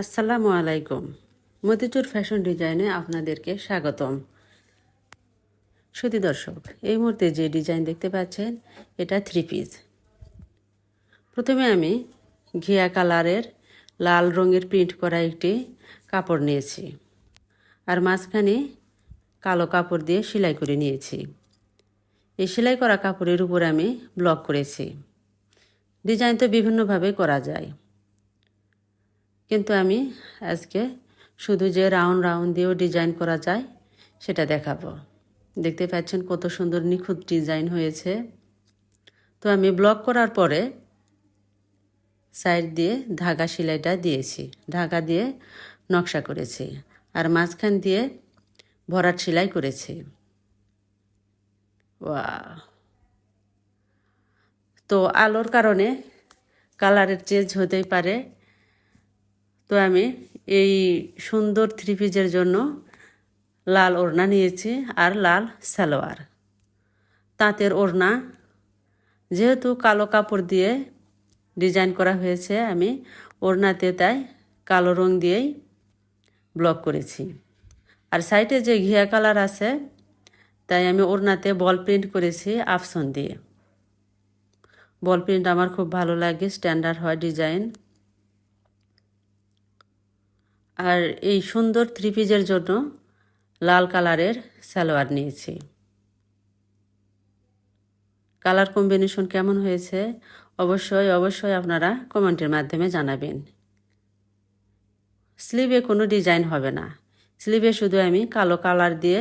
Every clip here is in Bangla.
আসসালামু আলাইকুম। মতিচুর ফ্যাশন ডিজাইনে আপনাদেরকে স্বাগতম। সুধী দর্শক, এই মুহূর্তে যে ডিজাইন দেখতে পাচ্ছেন এটা 3 পিস। প্রথমে আমি ঘিয়া কালারের লাল রঙের প্রিন্ট করা একটি কাপড় নিয়েছি, আর মাঝখানে কালো কাপড় দিয়ে সেলাই করে নিয়েছি। এই সেলাই করা কাপড়ের উপর আমি ব্লক করেছি। ডিজাইন তো বিভিন্নভাবে করা যায়, কিন্তু আমি আজকে শুধু যে রাউন্ড রাউন্ড দিয়েও ডিজাইন করা যায় সেটা দেখাবো। দেখতে পাচ্ছেন কত সুন্দর নিখুঁত ডিজাইন হয়েছে। তো আমি ব্লক করার পরে সাইড দিয়ে ধাগা সেলাইটা দিয়েছি, ধাগা দিয়ে নকশা করেছি, আর মাঝখান দিয়ে ভরাট সেলাই করেছি। ওয়াও! তো আলোর কারণে কালারের চেঞ্জ হতেই পারে। তো আমি এই সুন্দর 3 পিসের জন্য লাল ওড়না নিয়েছি আর লাল সালোয়ার। তাঁতের ওড়না, যেহেতু কালো কাপড় দিয়ে ডিজাইন করা হয়েছে, আমি ওড়নাতে তাই কালো রং দিয়েই ব্লক করেছি। আর সাইডে যে ঘিয়া কালার আছে তাই আমি ওড়নাতে বল প্রিন্ট করেছি আফসন দিয়ে। বল প্রিন্ট আমার খুব ভালো লাগে, স্ট্যান্ডার্ড হয় ডিজাইন। আর এই সুন্দর 3 পিসের জন্য লাল কালারের সালোয়ার নিয়েছি। কালার কম্বিনেশন কেমন হয়েছে অবশ্যই আপনারা কমেন্টের মাধ্যমে জানাবেন। স্লিভে কোনো ডিজাইন হবে না, স্লিভে শুধু আমি কালো কালার দিয়ে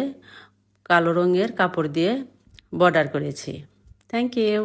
কালো রঙের কাপড় দিয়ে বর্ডার করেছি। Thank you.